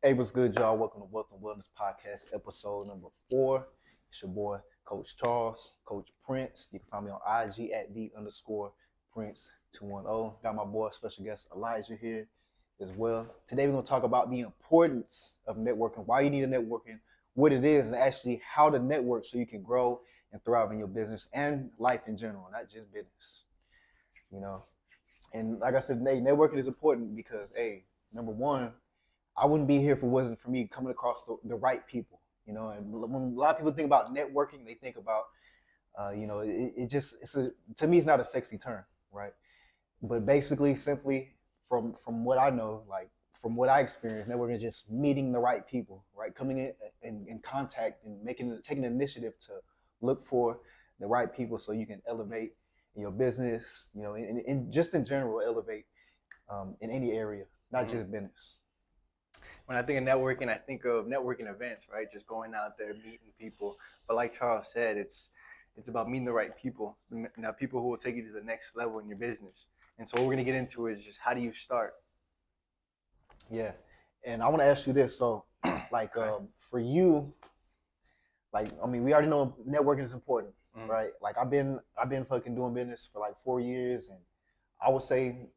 Hey, what's good, y'all? Welcome to Wealth and Wellness Podcast, episode number 4. It's your boy, Coach Charles, Coach Prince. You can find me on IG at the_Prince210. Got my boy, special guest Elijah here as well. Today, we're going to talk about the importance of networking, why you need a networking, what it is, and actually how to network so you can grow and thrive in your business and life in general, not just business. You know, and like I said, networking is important because, number one, I wouldn't be here if it wasn't for me coming across the right people, And when a lot of people think about networking, they think about, to me, it's not a sexy term, right? But basically, simply from what I know, like from what I experienced, networking is just meeting the right people, right? Coming in contact and taking an initiative to look for the right people so you can elevate in your business, and just in general, elevate in any area, not just business. When I think of networking, I think of networking events, right? Just going out there, meeting people. But like Charles said, it's about meeting the right people, now people who will take you to the next level in your business. And so what we're gonna get into is just how do you start? Yeah, and I want to ask you this. So, like, for you, we already know networking is important, right? Like, I've been fucking doing business for like 4 years, and I would say,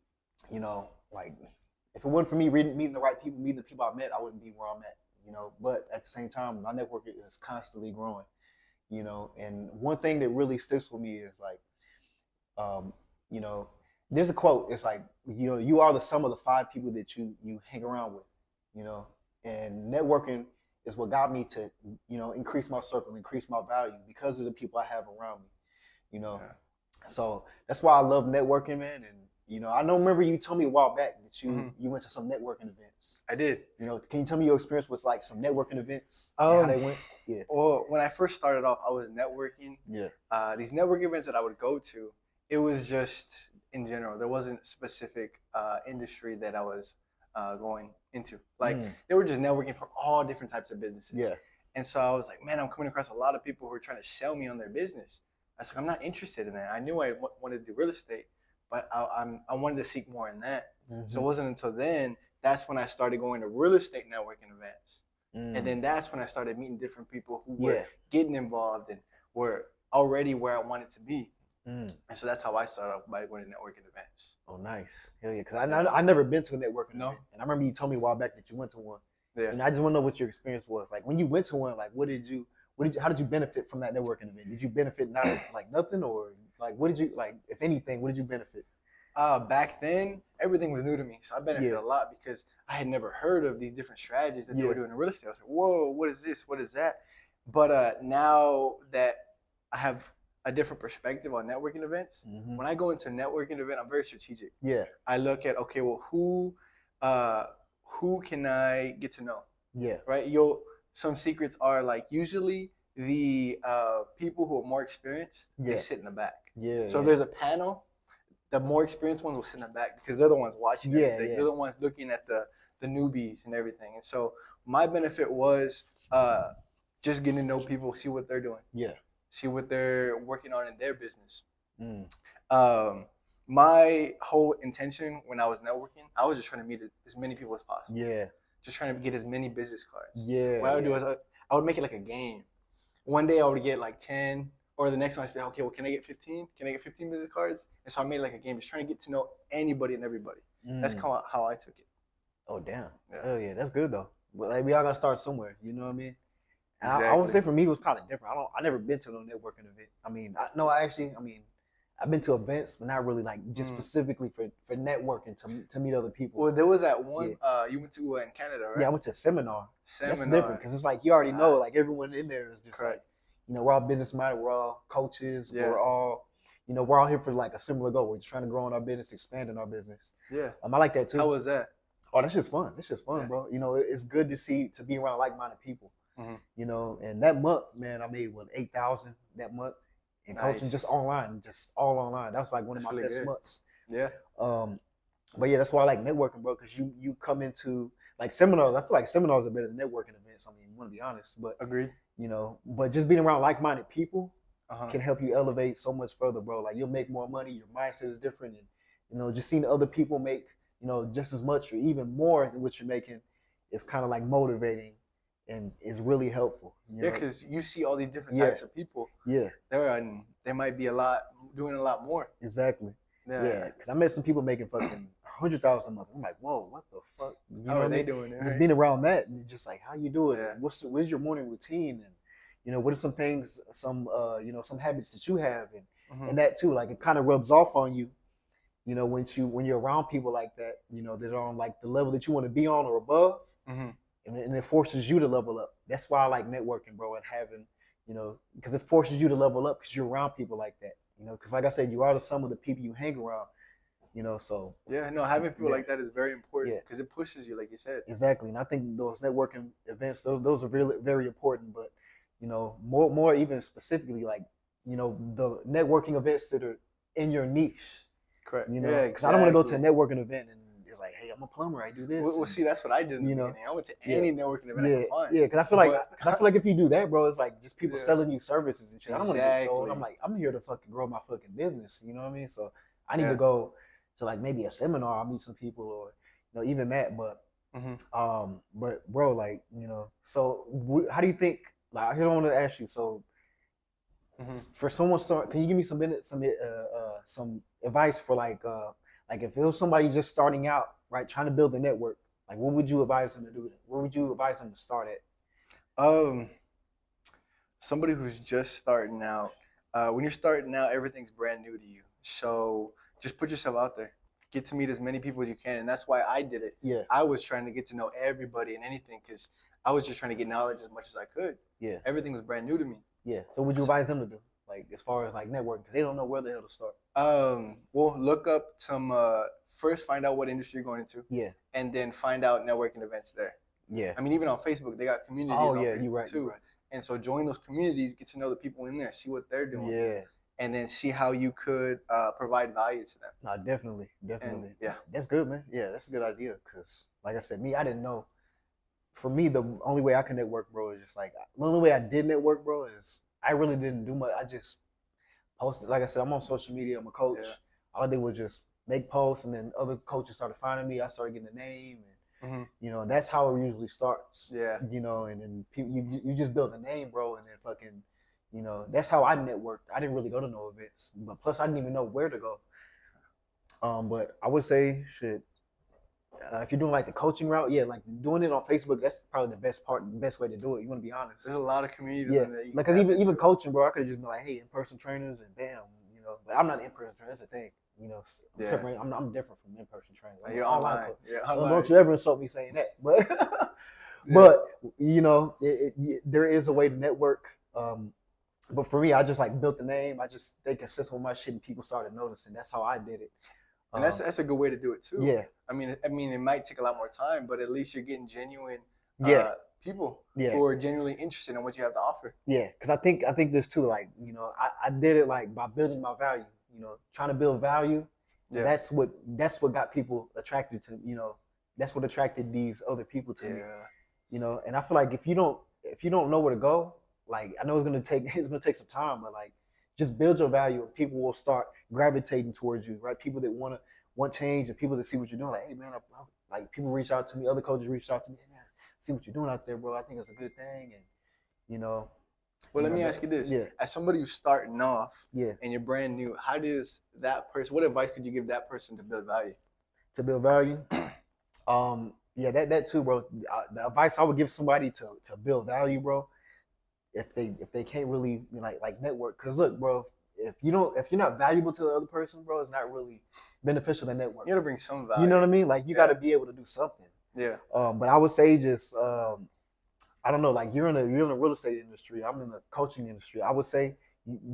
like, if it wasn't for me meeting the right people, meeting the people I met, I wouldn't be where I'm at, But at the same time, my network is constantly growing, And one thing that really sticks with me is like, um, you know, there's a quote. It's like, you are the sum of the 5 people that you hang around with, And networking is what got me to, increase my circle, increase my value because of the people I have around me, Yeah. So that's why I love networking, man. And I don't remember you told me a while back that you went to some networking events. I did. Can you tell me your experience with like some networking events? How they went? Yeah. Well, when I first started off, I was networking. Yeah. These networking events that I would go to, it was just in general. There wasn't a specific industry that I was going into. Like they were just networking for all different types of businesses. Yeah. And so I was like, man, I'm coming across a lot of people who are trying to sell me on their business. I was like, I'm not interested in that. I knew I wanted to do real estate, but I wanted to seek more in that. So it wasn't until then, that's when I started going to real estate networking events. And then that's when I started meeting different people who were getting involved and were already where I wanted to be. And so that's how I started off by going to networking events. Oh, nice. Hell yeah. Because I never been to a networking event. And I remember you told me a while back that you went to one. Yeah. And I just want to know what your experience was. Like when you went to one, like how did you benefit from that networking event? Did you benefit not like nothing, or like what did you like, if anything, what did you benefit? Back then, everything was new to me. So I benefited a lot because I had never heard of these different strategies that they were doing in real estate. I was like, whoa, what is this? What is that? But now that I have a different perspective on networking events, when I go into a networking event, I'm very strategic. Yeah. I look at, okay, well, who can I get to know? Yeah. Right? Some secrets are like usually the people who are more experienced, they sit in the back. Yeah. So if there's a panel, the more experienced ones will sit in the back because they're the ones watching everything. They're the ones looking at the newbies and everything. And so my benefit was just getting to know people, see what they're doing. Yeah. See what they're working on in their business. My whole intention when I was networking, I was just trying to meet as many people as possible. Yeah. Just trying to get as many business cards. Yeah. What I would do is I would make it like a game. One day I would get like 10. Or the next one, I say, okay, well, can I get 15? Can I get 15 business cards? And so I made it like a game, just trying to get to know anybody and everybody. That's kind of how I took it. Oh, damn. Yeah. Oh, yeah, that's good, though. But like, we all got to start somewhere, you know what I mean? And exactly. I would say for me, it was kind of different. I never been to no networking event. I've been to events, but not really like just specifically for networking to meet other people. Well, there was that one you went to in Canada, right? Yeah, I went to a seminar. That's different because it's like you already know, like everyone in there is just correct. Like, we're all business minded. We're all coaches. Yeah. We're all here for like a similar goal. We're just trying to grow in our business, expand in our business. Yeah. I like that too. How was that? Oh, that's just fun. That's just fun, bro. It's good to be around like-minded people. And that month, man, I made 8,000 that month in coaching, just all online. That was like one of my best months. Yeah. But yeah, that's why I like networking, bro, because you come into like seminars. I feel like seminars are better than networking events. I mean, I want to be honest, but agreed. But just being around like-minded people can help you elevate so much further, bro. Like you'll make more money, your mindset is different, and just seeing other people make just as much or even more than what you're making, is kind of like motivating and is really helpful. You Yeah, know? because you see all these different Yeah. types of people. Yeah, There might be doing a lot more. exactly. Yeah, because I met some people making fucking 100,000 a month. I'm like, whoa, what the fuck? You How know are what I they mean? doing it? Just Right? being around that, and just like, how you do it? Yeah. What's your morning routine? And what are some things, some habits that you have, Mhm. and that too, like it kind of rubs off on you. When you're around people like that, that are on like the level that you want to be on or above, Mhm. and it forces you to level up. That's why I like networking, bro, and having, because it forces you to level up because you're around people like that. Because like I said, you are the sum of the people you hang around. So Yeah, no, having people yeah, like that is very important yeah, because it pushes you, like you said. exactly. And I think those networking events, those are really very important. But more even specifically, like the networking events that are in your niche. Correct. Yeah, Because I don't want to go to a exactly. networking event and it's like, hey, I'm a plumber, I do this. Well, see, that's what I did in the you know, beginning. I went to yeah, any networking event I yeah, could find. yeah. Because I feel like if you do that, bro, it's like just people Yeah. selling you services and shit. I don't want to get sold. Exactly. I'm like, I'm here to fucking grow my fucking business. You know what I mean? So I need Yeah. to go to like maybe a seminar. I'll meet some people or even that. But Mhm. but bro, like so how do you think? Like, here's what I want to ask you. So Mhm. for someone start, can you give me some advice for like if it was somebody just starting out, right, trying to build a network, like what would you advise them to do? Where would you advise them to start at? Somebody who's just starting out. When you're starting out, everything's brand new to you. So just put yourself out there. Get to meet as many people as you can, and that's why I did it. Yeah, I was trying to get to know everybody and anything because I was just trying to get knowledge as much as I could. yeah, Everything was brand new to me. yeah. So what would you advise them to do, like as far as like networking, because they don't know where the hell to start? Well, look up some. First, find out what industry you're going into, Yeah, and then find out networking events there. yeah. I mean, even on Facebook, they got communities Oh on yeah, Facebook you're right. too. You're right. And so join those communities, get to know the people in there, see what they're doing, Yeah, and then see how you could provide value to them. no, definitely, And definitely. yeah, That's good, man. Yeah, that's a good idea. Cause like I said, I didn't know. For me, the only way I can network, bro, is just like the only way I did network, bro, is I really didn't do much. I just posted. Like I said, I'm on social media. I'm a coach. Yeah. All I did was just make posts, and then other coaches started finding me. I started getting a name, and Mhm. that's how it usually starts. Yeah. And then you just build a name, bro, and then fucking, that's how I networked. I didn't really go to no events, but plus I didn't even know where to go. But I would say, shit, if you're doing like the coaching route, yeah, like doing it on Facebook, that's probably the best way to do it. You want to be honest. There's a lot of communities Yeah, in there. like, cause even coaching, bro, I could have just been like, hey, in-person trainers, and bam, But I'm not an in-person trainer. That's the thing, Yeah. I'm different from in-person trainers. I'm You're an online. coach. Yeah, Don't online. you ever insult me saying that, but Yeah. but there is a way to network. But for me, I just like built the name. I just stayed consistent with my shit, and people started noticing. That's how I did it. And that's a good way to do it too. Yeah, I mean, it might take a lot more time, but at least you're getting genuine yeah, people yeah. who are genuinely interested in what you have to offer. Yeah, because I think there's too, like, I did it like by building my value, trying to build value. Yeah. That's what got people attracted to, that's what attracted these other people to me. And I feel like if you don't know where to go, like, I know it's gonna take some time, but like, just build your value and people will start gravitating towards you, right? People that want change and people that see what you're doing, like, hey man, like, people reach out to me, other coaches reach out to me, hey man, see what you're doing out there, bro. I think it's a good thing, and Well, let me ask you this: yeah, as somebody who's starting off, yeah, and you're brand new, how does that person? What advice could you give that person to build value? to build value, yeah, that too, bro. The advice I would give somebody to build value, bro, if they can't really like network, because look, bro, if you're not valuable to the other person, bro, it's not really beneficial to network. You gotta bring some value. You know what I mean? Like, you got to be able to do something. Yeah. But I would say just I don't know, like, you're in the real estate industry. I'm in the coaching industry. I would say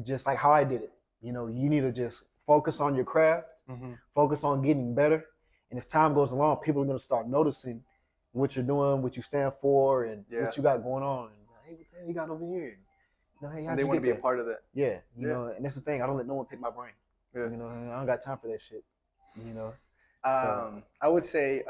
just like how I did it. You need to just focus on your craft, focus on getting better, and as time goes along, people are gonna start noticing what you're doing, what you stand for, and what you got going on. And, hey, what the hell you got over here? Hey, and they want to be a part of that. Yeah, you know, and that's the thing. I don't let no one pick my brain. Yeah. I don't got time for that shit. I would say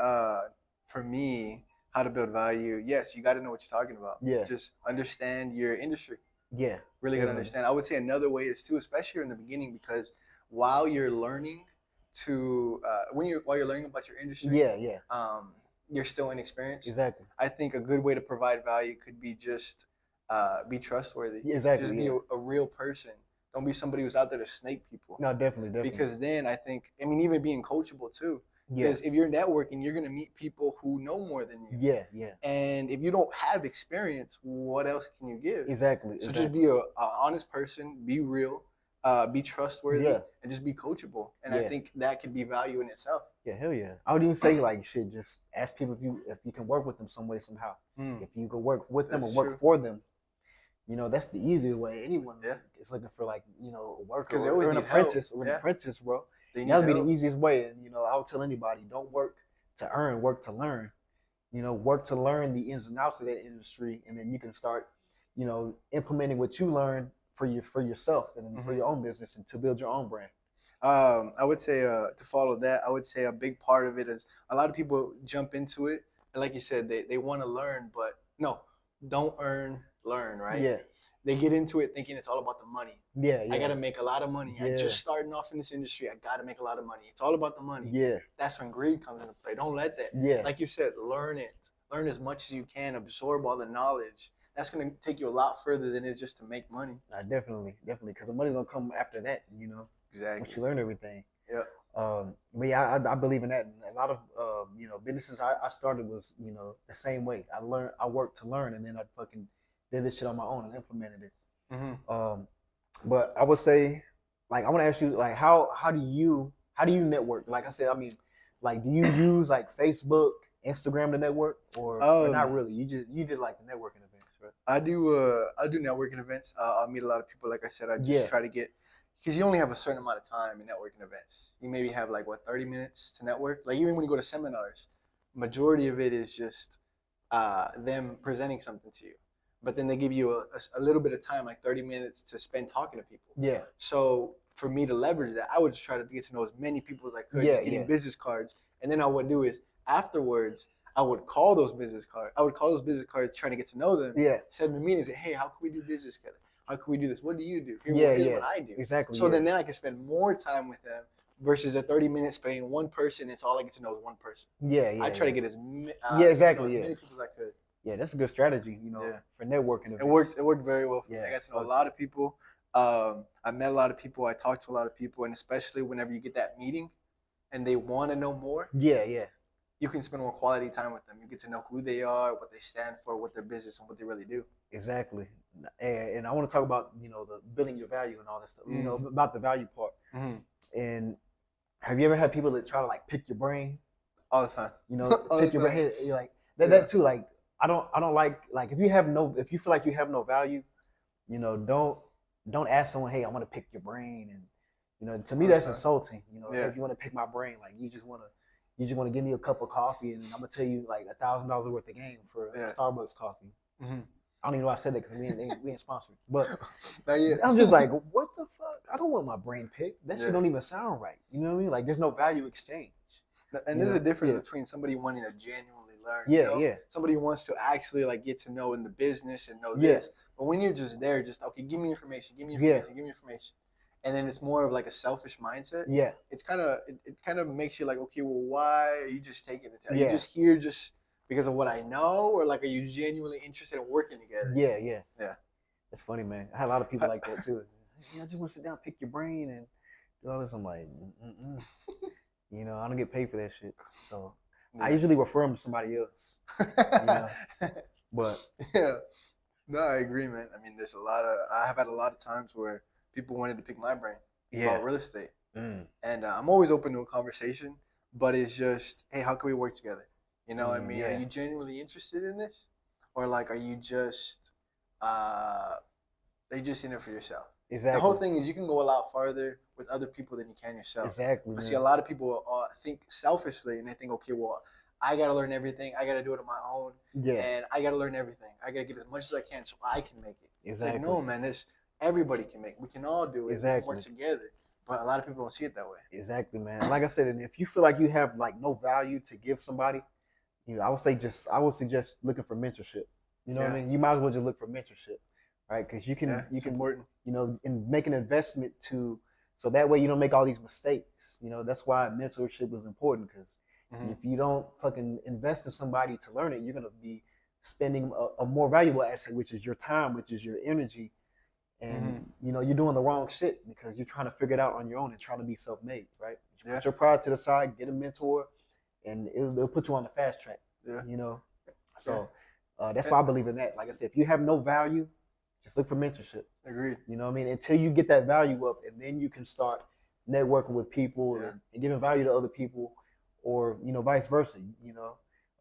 for me, how to build value. Yes, you got to know what you're talking about. Yeah. Just understand your industry. Yeah. Really got to understand. I would say another way is too, especially in the beginning, because while you're learning while you're learning about your industry, you're still inexperienced. Exactly. I think a good way to provide value could be just be trustworthy. Yeah, exactly. Just be a real person. Don't be somebody who's out there to snake people. No, definitely. Because then I think, I mean, even being coachable too. Yeah. Because if you're networking, you're gonna meet people who know more than you. Yeah. And if you don't have experience, what else can you give? Exactly. So just be a honest person, be real, be trustworthy, and just be coachable. And I think that could be value in itself. Yeah, hell yeah. I would even say like shit. Just ask people if you can work with them some way somehow. If you can work with them or work for them. You know, that's the easier way. Anyone is looking for like, you know, a worker or an apprentice or an apprentice, bro. That would be the easiest way. And, you know, I would tell anybody, don't work to earn, work to learn. You know, work to learn the ins and outs of that industry, and then you can start, you know, implementing what you learn for yourself and for your own business and to build your own brand. I would say to follow that, I would say a big part of it is a lot of people jump into it, and like you said, they want to learn, but no, don't learn, right? Yeah. They get into it thinking it's all about the money. Yeah. I gotta make a lot of money. I'm just starting off in this industry. I gotta make a lot of money. It's all about the money. Yeah. That's when greed comes into play. Don't let that. Yeah. Like you said, learn it. Learn as much as you can. Absorb all the knowledge. That's gonna take you a lot further than it's just to make money. Definitely, because the money's gonna come after that. You know. Exactly. Once you learn everything. Yeah. But yeah, I believe in that. And a lot of you know, businesses I started was, you know, the same way. I worked to learn, and then I fucking did this shit on my own and implemented it. But I would say, like, I want to ask you, like, how do you network? Like I said, I mean, like, do you use like Facebook, Instagram to network, or not really? You did like the networking events, right? I do networking events. I'll meet a lot of people. Like I said, I just try to get, because you only have a certain amount of time in networking events. You maybe have like 30 minutes to network. Like even when you go to seminars, majority of it is just them presenting something to you. But then they give you a little bit of time, like 30 minutes to spend talking to people. Yeah. So for me to leverage that, I would just try to get to know as many people as I could, just getting business cards. And then I would do is afterwards, I would call those business cards. I would call those business cards trying to get to know them. Yeah. Send them a meeting and say, hey, how can we do business together? How can we do this? What do you do? Here's what I do. Exactly. So then I can spend more time with them versus a 30 minutes spending one person. It's all I get to know is one person. I try to get as many people as I could. Yeah, that's a good strategy, you know, for networking. It worked very well for me. I got to know a lot of people. I met a lot of people. I talked to a lot of people, and especially whenever you get that meeting and they want to know more. You can spend more quality time with them. You get to know who they are, what they stand for, what their business, and what they really do. Exactly. And I want to talk about, you know, the building your value and all that stuff, you know, about the value part. And have you ever had people that try to like pick your brain? All the time. You know, pick your brain. You're like that too. Like I don't like if you feel like you have no value, you know, don't ask someone, hey, I want to pick your brain. And you know, to me that's insulting. You know, if you want to pick my brain, like you just want to give me a cup of coffee and I'm gonna tell you like $1,000 worth of game for a Starbucks coffee. I don't even know why I said that because we ain't sponsored. But I'm just like, what the fuck? I don't want my brain picked. That shit don't even sound right. You know what I mean? Like there's no value exchange. And there's a difference between somebody wanting to genuinely learn. Somebody who wants to actually like get to know in the business and know this. But when you're just there, just okay, give me information. And then it's more of like a selfish mindset. It's kind of makes you like, okay, well, why are you just taking it? Are you just here just because of what I know, or like are you genuinely interested in working together? Yeah. That's funny, man. I had a lot of people like that too. I just want to sit down, pick your brain, and do all this. I'm like, you know, I don't get paid for that shit. So I usually refer them to somebody else. You know? But no, I agree, man. I mean, I have had a lot of times where people wanted to pick my brain about real estate. And I'm always open to a conversation, but it's just, hey, how can we work together? You know what I mean? Are you genuinely interested in this? Or like, are you just in it for yourself? Exactly. The whole thing is you can go a lot farther with other people than you can yourself. Exactly. But see, a lot of people think selfishly and they think, okay, well, I got to learn everything. I got to do it on my own. And I got to learn everything. I got to get as much as I can so I can make it. Exactly. It's like, no, man, everybody can make it. We can all do it. Exactly. Work together. But a lot of people don't see it that way. Exactly, man. Like I said, and if you feel like you have like no value to give somebody, you know, I would suggest looking for mentorship. You know what I mean? You might as well just look for mentorship, right? Because you can, important. You know, and make an investment so that way you don't make all these mistakes. You know, that's why mentorship is important because Mhm. If you don't fucking invest in somebody to learn it, you're gonna be spending a more valuable asset, which is your time, which is your energy, and Mhm. you're doing the wrong shit because you're trying to figure it out on your own and trying to be self-made, right? You Yeah. put your pride to the side, get a mentor, and it'll put you on the fast track. Yeah. So that's why I believe in that. Like I said, if you have no value, just look for mentorship. Agreed. You know what I mean? Until you get that value up, and then you can start networking with people Yeah. and giving value to other people, or vice versa.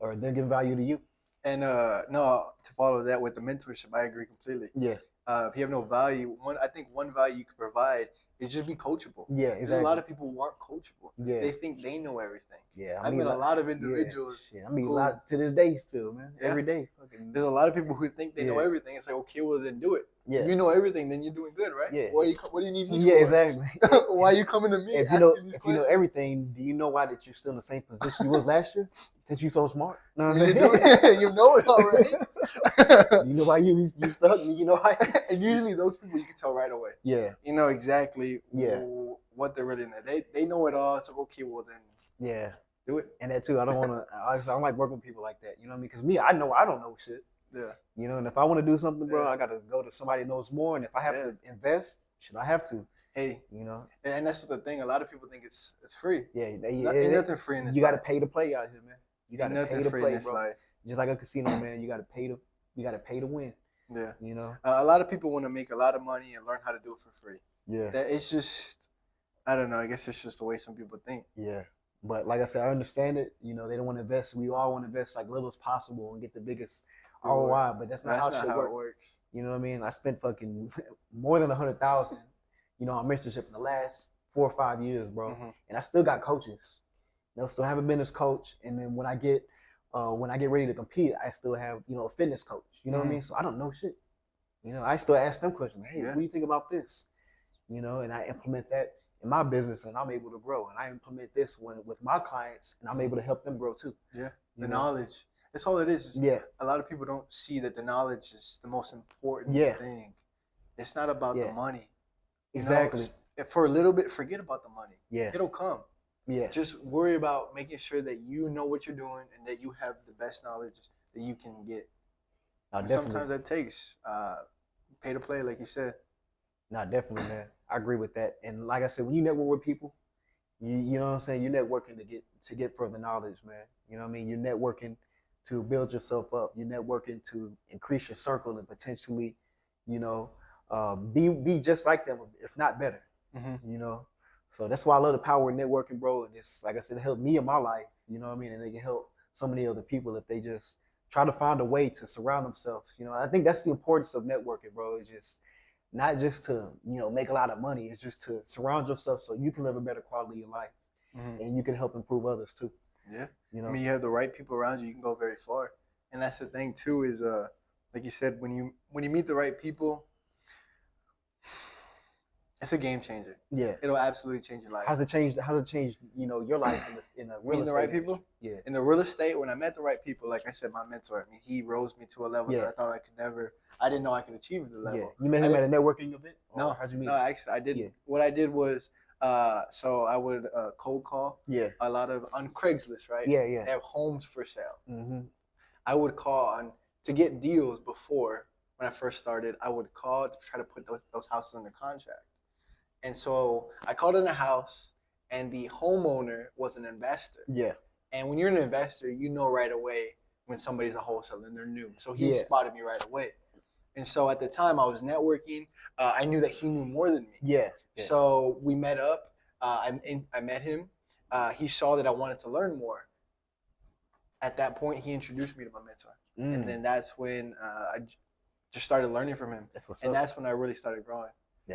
Or them giving value to you. And no, to follow that with the mentorship, I agree completely. Yeah. If you have no value, I think one value you can provide is just be coachable. Yeah, There's exactly. a lot of people who aren't coachable. Yeah. They think they know everything. Yeah, I've met a lot of individuals. Yeah, I mean, a who, lot to this day still, man. Yeah. Every day, fucking. There's a lot of people who think they know Yeah. everything. It's like, okay, well then do it. Yeah. If you know everything, then you're doing good, right? Yeah. What do you need me Yeah, for? exactly. Why are you coming to me If asking you know, these if you know questions? everything, do you know why that you're still in the same position you was last year? Since you're so smart, know what I'm You saying? you know it already. You know why you stuck? You know why? And usually those people you can tell right away. Yeah, You know exactly Yeah. what they're really in there. They know it all. It's like, okay, well then yeah, do it. and that too. I don't want to. I don't like working with people like that. You know what I mean? Because me, I know I don't know shit. Yeah. And if I want to do something, bro, Yeah. I gotta go to somebody who knows more. And if I have Yeah. to invest, should I have to? Hey, and that's the thing. A lot of people think it's free. Yeah, Ain't nothing free in this you got to life. pay to play out here, man. You got Ain't to nothing pay to free play, in this bro. life. Just like a casino, man. You got to pay to win. Yeah. A A lot of people want to make a lot of money and learn how to do it for free. Yeah. That it's just, I don't know. I guess it's just the way some people think. Yeah. But like I said, I understand it. They don't want to invest. We all want to invest like little as possible and get the biggest ROI. But that's not how it works. You know what I mean? I spent fucking more than 100,000, on mentorship in the last 4 or 5 years, bro. Mhm. And I still got coaches. Still have a business coach. And then when I get ready to compete, I still have a fitness coach. You know what I mean? So I don't know shit. I still ask them questions. Hey, what do you think about this? And I implement that in my business, and I'm able to grow. And I implement this with my clients, and I'm able to help them grow too. Yeah, knowledge. That's all it is. Yeah. A lot of people don't see that the knowledge is the most important thing. It's not about the money. Exactly. For a little bit, forget about the money. Yeah. It'll come. Yeah. Just worry about making sure that you know what you're doing and that you have the best knowledge that you can get. Sometimes that takes pay to play, like you said. No, definitely, man. I agree with that. And like I said, when you network with people, you know what I'm saying, you're networking to get further knowledge, man. You know what I mean? You're networking to build yourself up. You're networking to increase your circle and potentially, be just like them, if not better. Mm-hmm. So that's why I love the power of networking, bro. And it's like I said, it helped me in my life. You know what I mean? And it can help so many other people if they just try to find a way to surround themselves. I think that's the importance of networking, bro. It's just not just to make a lot of money. It's just to surround yourself so you can live a better quality of life, and you can help improve others too. Yeah. I mean, you have the right people around you can go very far. And that's the thing too is like you said, when you meet the right people, it's a game changer. Yeah. It'll absolutely change your life. How's it changed your life in the real estate? The right people? Yeah. In the real estate, when I met the right people, like I said, my mentor, he rose me to a level that I thought I didn't know I could achieve at the level. Yeah. You met him at a networking event? No. How'd you meet? No, actually I didn't. Yeah. What I did was so I would cold call a lot of on Craigslist, right? Yeah, yeah. They have homes for sale. Mm-hmm. I would call to get deals before when I first started. I would call to try to put those houses under contract. And so I called in a house, and the homeowner was an investor. Yeah. And when you're an investor, you know right away when somebody's a wholesaler and they're new. So he spotted me right away. And so at the time I was networking. I knew that he knew more than me. Yeah. So we met up. I met him. He saw that I wanted to learn more. At that point, he introduced me to my mentor. And then that's when I just started learning from him. That's when I really started growing.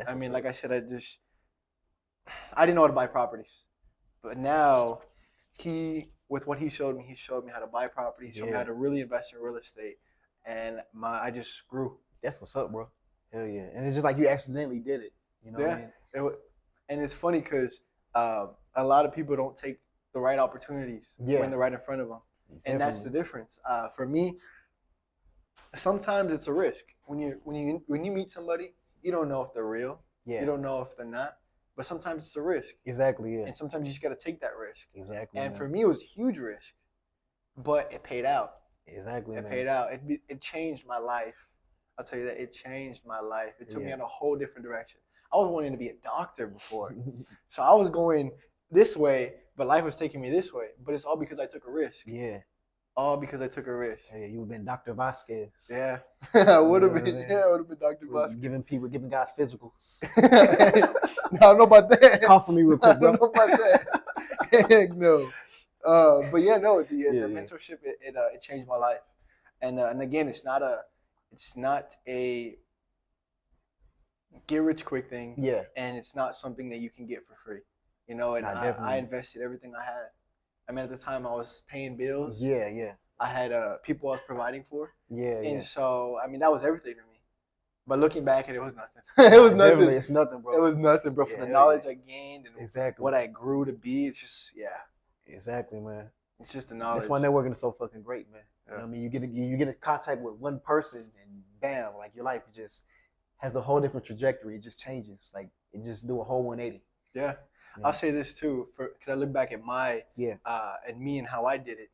I mean, like I said, I didn't know how to buy properties. But now, with what he showed me how to buy property. He showed me how to really invest in real estate. And I just grew. That's what's up, bro. Hell yeah. And it's just like you accidentally did it. You know what I mean? And it's funny because a lot of people don't take the right opportunities when they're right in front of them. And that's the difference. For me, sometimes it's a risk. When you meet somebody, you don't know if they're real. Yeah. You don't know if they're not. but sometimes it's a risk, Exactly. Yeah. and sometimes you just got to take that risk. Exactly. And man. for me, it was a huge risk, but it paid out. Exactly. It man. paid out. It changed my life. I'll tell you that, it changed my life. It took me in a whole different direction. I was wanting to be a doctor before, so I was going this way, but life was taking me this way. But it's all because I took a risk. Yeah. All because I took a risk. Hey, you would have been Dr. Vasquez. Yeah, I would have You know been. what I mean? Yeah, I would have been Dr. Vasquez. Giving guys physicals. No, I don't know about that. Call for me real quick, I bro. don't know about that. Heck no. But yeah, no, the Yeah. mentorship it changed my life, and again, it's not a get rich quick thing, Yeah. and it's not something that you can get for free, you know. And Nah, I definitely. invested everything I had. I mean, at the time, I was paying bills. Yeah. Yeah. I had people I was providing for, Yeah. and Yeah. so I mean, that was everything to me. But looking back, it was nothing. It was nothing. Definitely, it's nothing, bro. It was nothing, bro. Yeah, For the hell knowledge yeah. I gained and Exactly. what I grew to be, it's just Exactly, man. it's just the knowledge. That's why networking is so fucking great, man. Yeah. You know what I mean? You get in contact with one person and bam, like your life just has a whole different trajectory. It just changes. Like it just do a whole 180. Yeah. Yeah. I'll say this too, because I look back at my and me and how I did it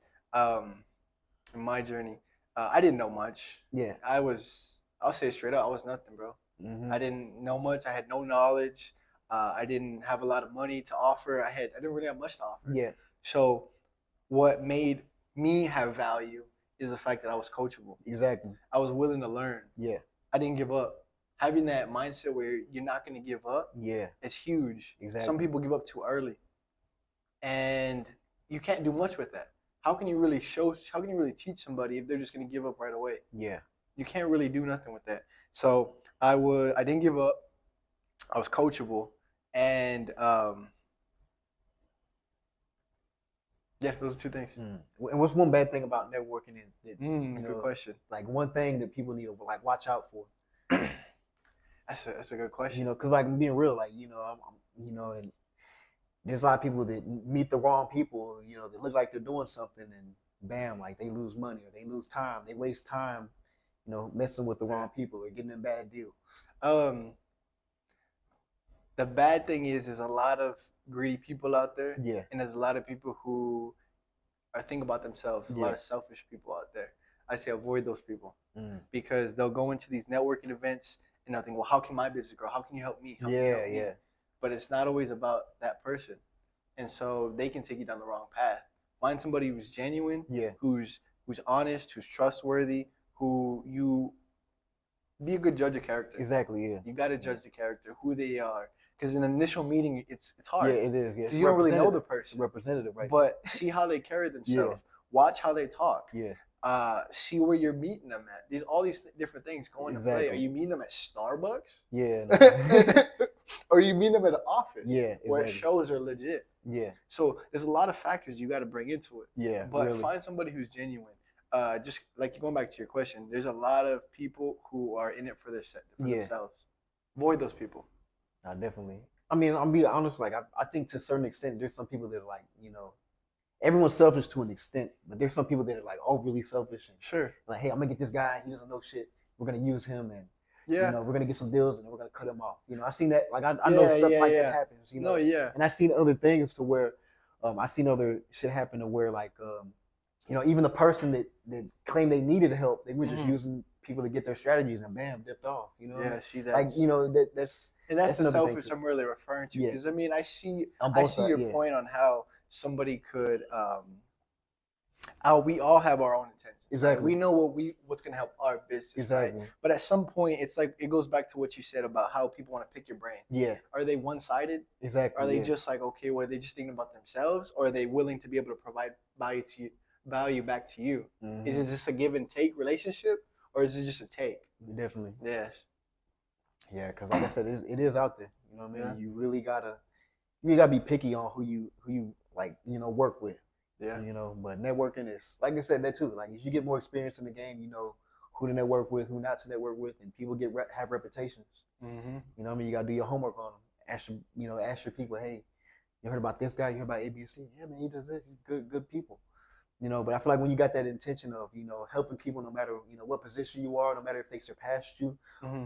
in my journey. I didn't know much. Yeah. I'll say it straight up, I was nothing, bro. Mm-hmm. I didn't know much. I had no knowledge. I didn't have a lot of money to offer. I didn't really have much to offer. Yeah. So what made me have value is the fact that I was coachable. Exactly. I was willing to learn. Yeah. I didn't give up. Having that mindset where you're not going to give up, Yeah. it's huge. Exactly. Some people give up too early, and you can't do much with that. How can you really teach somebody if they're just going to give up right away? Yeah. You can't really do nothing with that. So I didn't give up. I was coachable, and yeah, those are two things. And what's one bad thing about networking is that Good question. like one thing that people need to like watch out for. That's a good question. You know, because like I'm being real, like and there's a lot of people that meet the wrong people. You know, they look like they're doing something, and bam, like they lose money or they lose time. They waste time, you know, messing with the wrong people or getting a bad deal. The bad thing is there's a lot of greedy people out there. Yeah. And there's a lot of people who are thinking about themselves. There's a lot of selfish people out there. I say avoid those people because they'll go into these networking events and they'll think, well, how can my business grow? How can you help me? How can you help me? But it's not always about that person. And so they can take you down the wrong path. Find somebody who's genuine, who's honest, who's trustworthy, who you be a good judge of character. Exactly, yeah. You got to judge the character, who they are. Because in an initial meeting, it's hard. Yeah, it is. Yeah, you don't really know the person. Representative, right? But see how they carry themselves. Watch how they talk. Yeah. See where you're meeting them at. All these different things go into play. Are you meeting them at Starbucks? Yeah. No. Or are you meeting them at an office? Yeah. Exactly. Where it shows are legit. Yeah. So there's a lot of factors you got to bring into it. Yeah. But really. find somebody who's genuine. Just like going back to your question, there's a lot of people who are in it for themselves. Avoid those people. Definitely. I mean, I'm being honest. Like, I think to a certain extent, there's some people that are like, you know, everyone's selfish to an extent, but there's some people that are like overly selfish and like, hey, I'm gonna get this guy. He doesn't know shit. We're gonna use him, and you know, we're gonna get some deals, and then we're gonna cut him off. You know, I seen that. Like, I know stuff like that happens. You know, and I seen other things to where, I seen other shit happen to where like, you know, even the person that claimed they needed help, they were just using people to get their strategies, and bam, dipped off. You know, see that. Like, you know, that's the selfish I'm really referring to. Because I mean, I see your point on how somebody could. We all have our own intentions. Exactly. Right? We know what's going to help our business. Exactly. Right? But at some point, it's like it goes back to what you said about how people want to pick your brain. Yeah. Are they one-sided? Exactly. Are they just like, okay, well, are they just thinking about themselves, or are they willing to be able to provide value back to you? Mm-hmm. Is it just a give and take relationship, or is it just a take? Definitely. Yes. Yeah, because like I said, it is out there. You know what I mean? Yeah. You really gotta be picky on who you like, you know, work with. Yeah. You know, but networking is, like I said, that too. Like, as you get more experience in the game, you know who to network with, who not to network with, and people have reputations. Mm-hmm. You know what I mean? You gotta do your homework on them. Ask your people, hey, you heard about this guy? You heard about ABC? Yeah, man, he does this. He's good people. You know, but I feel like when you got that intention of, you know, helping people, no matter, you know, what position you are, no matter if they surpassed you,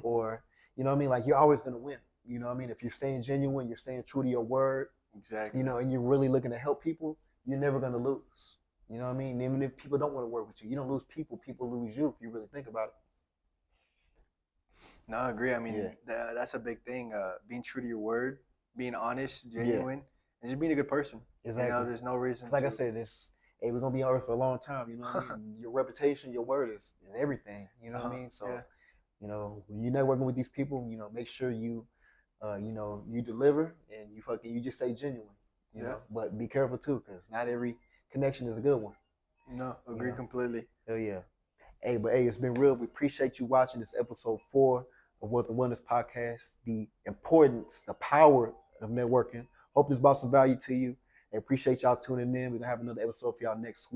or, you know what I mean, like, you're always gonna win. You know what I mean? If you're staying genuine, you're staying true to your word, Exactly. you know, and you're really looking to help people, you're never gonna lose. You know what I mean? Even if people don't want to work with you, you don't lose people. People lose you if you really think about it. No, I agree. I mean, Yeah. that's a big thing. Being true to your word, being honest, Yeah. genuine, and just being a good person. Exactly. You know, there's no reason. Like I to, said, hey, we're gonna be on earth for a long time. You know what I mean? Your reputation, your word is everything. You know what I mean? So, yeah. you know, when you're networking with these people, you know, make sure you, you know, you deliver and you just stay genuine. You know, but be careful too, because not every connection is a good one. No, agree completely. Hell yeah. Hey, but hey, it's been real. We appreciate you watching this episode 4 of What the Wonders podcast. The importance, the power of networking. Hope this brought some value to you. I appreciate y'all tuning in. We're gonna have another episode for y'all next week.